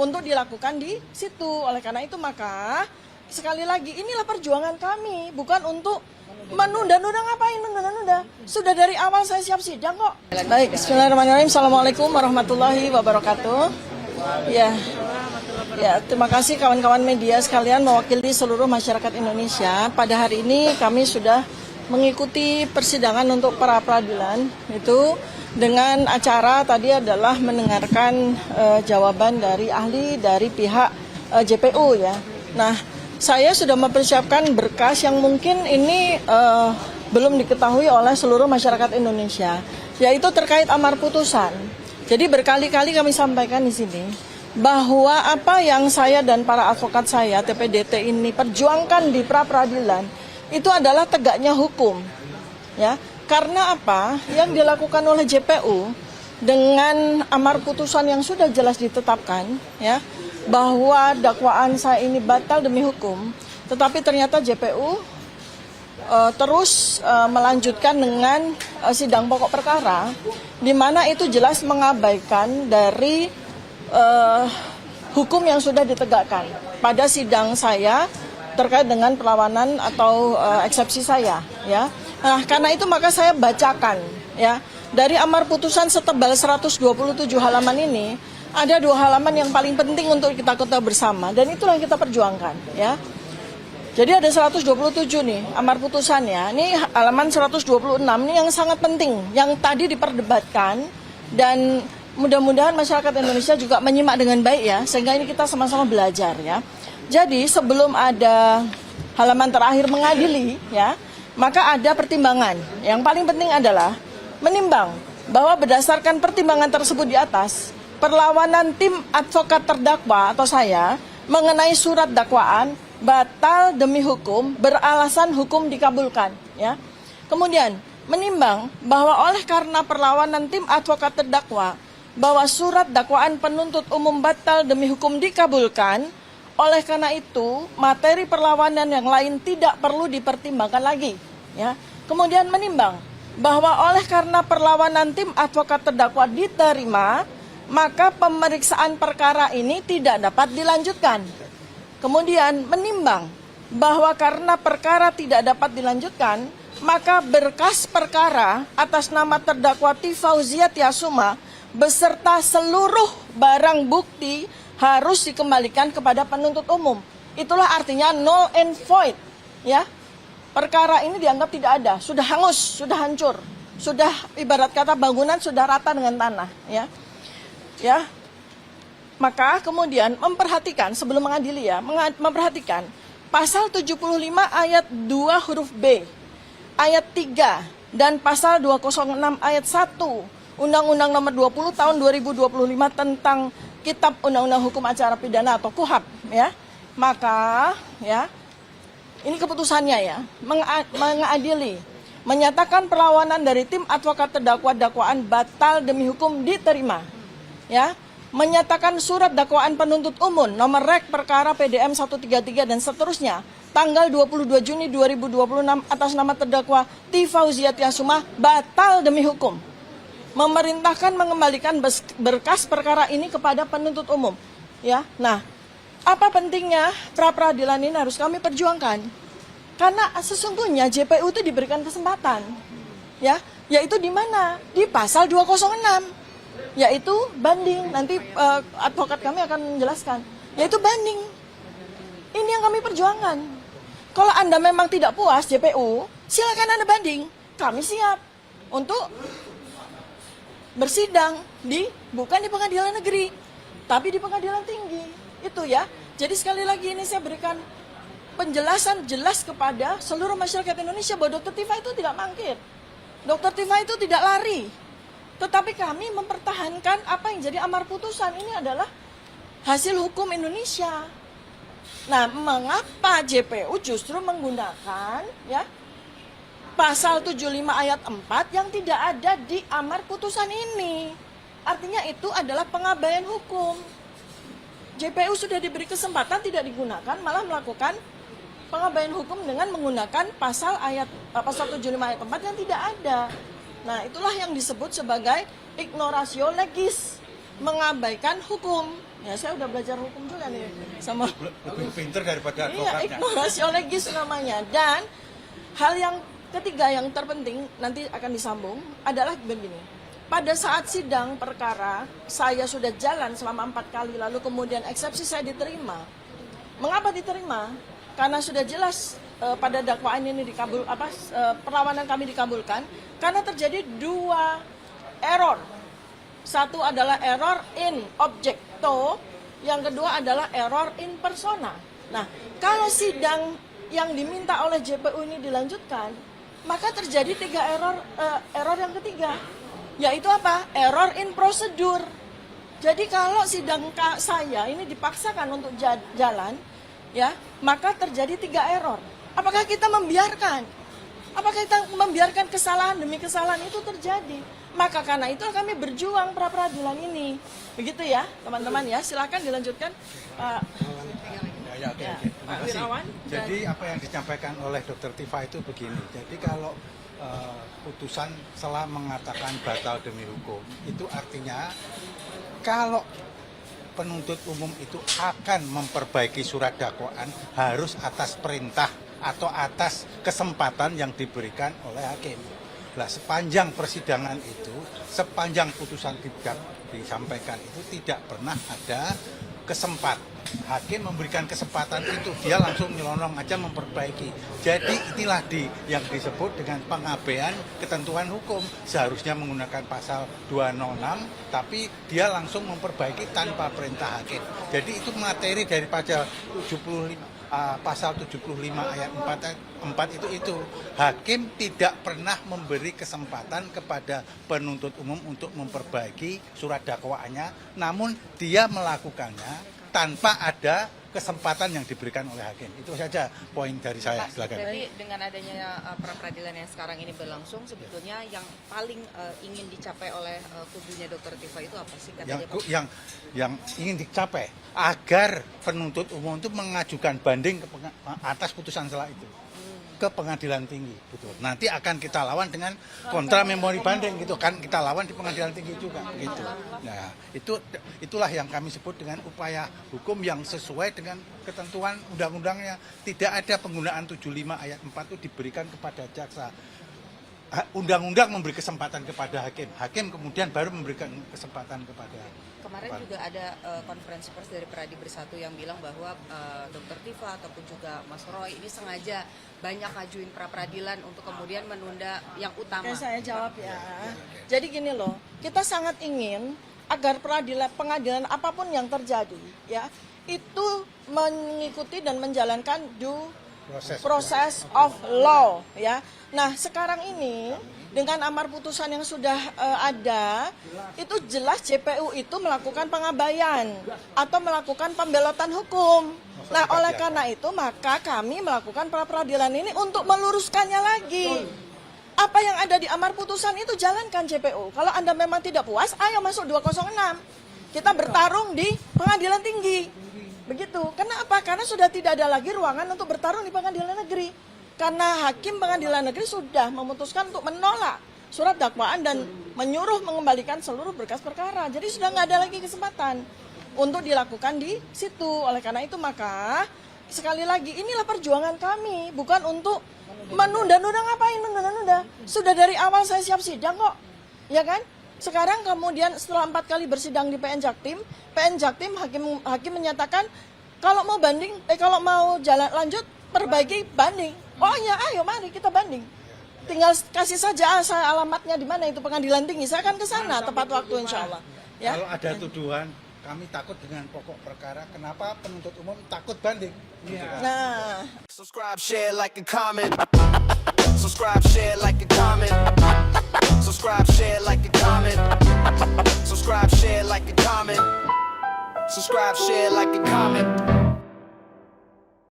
untuk dilakukan di situ. Oleh karena itu maka sekali lagi inilah perjuangan kami, bukan untuk menunda-nunda. Ngapain menunda-nunda? Sudah dari awal saya siap sidang kok. Baik, bismillahirrahmanirrahim. Assalamualaikum warahmatullahi wabarakatuh. Ya, terima kasih kawan-kawan media sekalian mewakili seluruh masyarakat Indonesia. Pada hari ini kami sudah mengikuti persidangan untuk pra peradilan itu dengan acara tadi adalah mendengarkan jawaban dari ahli dari pihak JPU ya. Nah, saya sudah mempersiapkan berkas yang mungkin ini belum diketahui oleh seluruh masyarakat Indonesia, yaitu terkait amar putusan. Jadi berkali-kali kami sampaikan di sini bahwa apa yang saya dan para advokat saya TPDT ini perjuangkan di pra peradilan itu adalah tegaknya hukum, ya. Karena apa yang dilakukan oleh JPU dengan amar putusan yang sudah jelas ditetapkan, ya, bahwa dakwaan saya ini batal demi hukum, tetapi ternyata JPU terus melanjutkan dengan sidang pokok perkara, di mana itu jelas mengabaikan dari hukum yang sudah ditegakkan pada sidang saya terkait dengan perlawanan atau eksepsi saya, ya. Nah, karena itu maka saya bacakan, ya, dari amar putusan setebal 127 halaman ini ada 2 halaman yang paling penting untuk kita ketahui bersama, dan itulah yang kita perjuangkan, ya. Jadi ada 127 nih amar putusannya. Ini halaman 126 ini yang sangat penting, yang tadi diperdebatkan, dan mudah-mudahan masyarakat Indonesia juga menyimak dengan baik ya, sehingga ini kita sama-sama belajar ya. Jadi sebelum ada halaman terakhir mengadili ya, maka ada pertimbangan. Yang paling penting adalah menimbang bahwa berdasarkan pertimbangan tersebut di atas, perlawanan tim advokat terdakwa atau saya mengenai surat dakwaan batal demi hukum beralasan hukum dikabulkan ya. Kemudian menimbang bahwa oleh karena perlawanan tim advokat terdakwa bahwa surat dakwaan penuntut umum batal demi hukum dikabulkan, oleh karena itu materi perlawanan yang lain tidak perlu dipertimbangkan lagi ya. Kemudian menimbang bahwa oleh karena perlawanan tim advokat terdakwa diterima, maka pemeriksaan perkara ini tidak dapat dilanjutkan. Kemudian menimbang bahwa karena perkara tidak dapat dilanjutkan, maka berkas perkara atas nama terdakwa T. Fauziah Tiasuma beserta seluruh barang bukti harus dikembalikan kepada penuntut umum. Itulah artinya null and void, ya. Perkara ini dianggap tidak ada, sudah hangus, sudah hancur, sudah ibarat kata bangunan sudah rata dengan tanah, ya. Ya. Maka kemudian memperhatikan sebelum mengadili ya, memperhatikan pasal 75 ayat 2 huruf B, ayat 3 dan pasal 206 ayat 1 Undang-Undang Nomor 20 Tahun 2025 tentang Kitab Undang-Undang Hukum Acara Pidana atau KUHAP ya. Maka ya, ini keputusannya ya, mengadili, menyatakan perlawanan dari tim advokat terdakwa dakwaan batal demi hukum diterima. Ya, menyatakan surat dakwaan penuntut umum nomor rek perkara PDM 133 dan seterusnya tanggal 22 Juni 2026 atas nama terdakwa T. Fauziah Tiasuma batal demi hukum. Memerintahkan mengembalikan berkas perkara ini kepada penuntut umum. Ya, nah, apa pentingnya pra peradilan ini harus kami perjuangkan? Karena sesungguhnya JPU itu diberikan kesempatan, ya, yaitu di mana? Di pasal 206, yaitu banding. Nanti advokat kami akan menjelaskan, yaitu banding. Ini yang kami perjuangkan. Kalau Anda memang tidak puas JPU, silakan Anda banding. Kami siap untuk bersidang bukan di pengadilan negeri, tapi di pengadilan tinggi. Itu ya. Jadi sekali lagi ini saya berikan penjelasan jelas kepada seluruh masyarakat Indonesia bahwa Dr. Tifa itu tidak mangkir. Dr. Tifa itu tidak lari. Tetapi kami mempertahankan apa yang jadi amar putusan. Ini adalah hasil hukum Indonesia. Nah, mengapa JPU justru menggunakan ya pasal 75 ayat 4 yang tidak ada di amar putusan ini? Artinya itu adalah pengabaian hukum. JPU sudah diberi kesempatan tidak digunakan, malah melakukan pengabaian hukum dengan menggunakan pasal 75 ayat 4 yang tidak ada. Nah, itulah yang disebut sebagai ignoratio legis, mengabaikan hukum. Ya saya udah belajar hukum juga nih sama Lebih pinter daripada iya, advokatnya. ignorasio legis namanya. Dan hal yang ketiga yang terpenting nanti akan disambung adalah begini. Pada saat sidang perkara saya sudah jalan selama 4 kali lalu kemudian eksepsi saya diterima. Mengapa diterima? Karena sudah jelas pada dakwaan ini perlawanan kami dikabulkan karena terjadi 2 error. Satu adalah error in objecto, yang kedua adalah error in persona. Nah, kalau sidang yang diminta oleh JPU ini dilanjutkan, maka terjadi 3 error yang ketiga, yaitu apa? Error in prosedur. Jadi kalau sidang saya ini dipaksakan untuk jalan, ya, maka terjadi 3 error. Apakah kita membiarkan? Apakah kita membiarkan kesalahan demi kesalahan itu terjadi? Maka karena itu kami berjuang pra-peradilan ini. Begitu ya, teman-teman ya. Silakan dilanjutkan. Oke. Terima kasih. Wirawan. Jadi apa yang disampaikan oleh Dr. Tifa itu begini. Jadi kalau putusan setelah mengatakan batal demi hukum, itu artinya kalau penuntut umum itu akan memperbaiki surat dakwaan harus atas perintah atau atas kesempatan yang diberikan oleh hakim. Nah, sepanjang persidangan itu, sepanjang putusan disampaikan itu tidak pernah ada hakim memberikan kesempatan itu, dia langsung nyelonong aja memperbaiki. Jadi inilah yang disebut dengan pengabaian ketentuan hukum. Seharusnya menggunakan pasal 206, tapi dia langsung memperbaiki tanpa perintah hakim. Jadi itu materi dari pasal 75 ayat 4 itu hakim tidak pernah memberi kesempatan kepada penuntut umum untuk memperbaiki surat dakwaannya, namun dia melakukannya tanpa ada kesempatan yang diberikan oleh hakim. Itu saja poin dari saya. Silakan. Jadi dengan adanya pra-peradilan yang sekarang ini berlangsung, sebetulnya yang paling ingin dicapai oleh kubunya Dr. Tifa itu apa sih katanya Pak? Yang ingin dicapai agar penuntut umum itu mengajukan banding atas putusan setelah itu ke pengadilan tinggi, betul. Nanti akan kita lawan dengan kontra memori banding gitu kan, kita lawan di pengadilan tinggi juga gitu. Nah, itulah yang kami sebut dengan upaya hukum yang sesuai dengan ketentuan undang-undangnya. Tidak ada penggunaan 75 ayat 4 itu diberikan kepada jaksa. Undang-undang memberi kesempatan kepada hakim kemudian baru memberikan kesempatan kepada. Kemarin juga ada konferensi pers dari Peradi Bersatu yang bilang bahwa Dr. Tifa ataupun juga Mas Roy ini sengaja banyak ngajuin pra-peradilan untuk kemudian menunda yang utama. Oke, saya jawab ya. Jadi gini loh, kita sangat ingin agar pengadilan apapun yang terjadi, ya, itu mengikuti dan menjalankan proses of law, ya. Nah, sekarang ini dengan amar putusan yang sudah ada, itu jelas JPU itu melakukan pengabaian atau melakukan pembelotan hukum. Nah, oleh karena itu maka kami melakukan pra-peradilan ini untuk meluruskannya lagi. Apa yang ada di amar putusan itu jalankan JPU. Kalau Anda memang tidak puas, ayo masuk 206. Kita bertarung di pengadilan tinggi. Begitu. Kenapa? Karena sudah tidak ada lagi ruangan untuk bertarung di pengadilan negeri. Karena hakim pengadilan negeri sudah memutuskan untuk menolak surat dakwaan dan menyuruh mengembalikan seluruh berkas perkara. Jadi sudah nggak ada lagi kesempatan untuk dilakukan di situ. Oleh karena itu maka sekali lagi inilah perjuangan kami, bukan untuk menunda-nunda. Ngapain menunda-nunda? Sudah dari awal saya siap sidang kok, ya kan? Sekarang kemudian setelah 4 kali bersidang di PN Jaktim hakim menyatakan kalau mau lanjut perbaiki banding. Oh ya, ayo mari kita banding. Tinggal kasih saja saya alamatnya di mana itu pengadilan tinggi. Saya akan ke sana tepat waktu insya Allah. Ya. Kalau ada tuduhan, kami takut dengan pokok perkara. Kenapa penuntut umum takut banding? Yeah. Nah. Subscribe, share, like, and comment. Subscribe, share, like, and comment. Subscribe, share, like, and comment. Subscribe, share, like, and comment. Subscribe, share, like, and comment.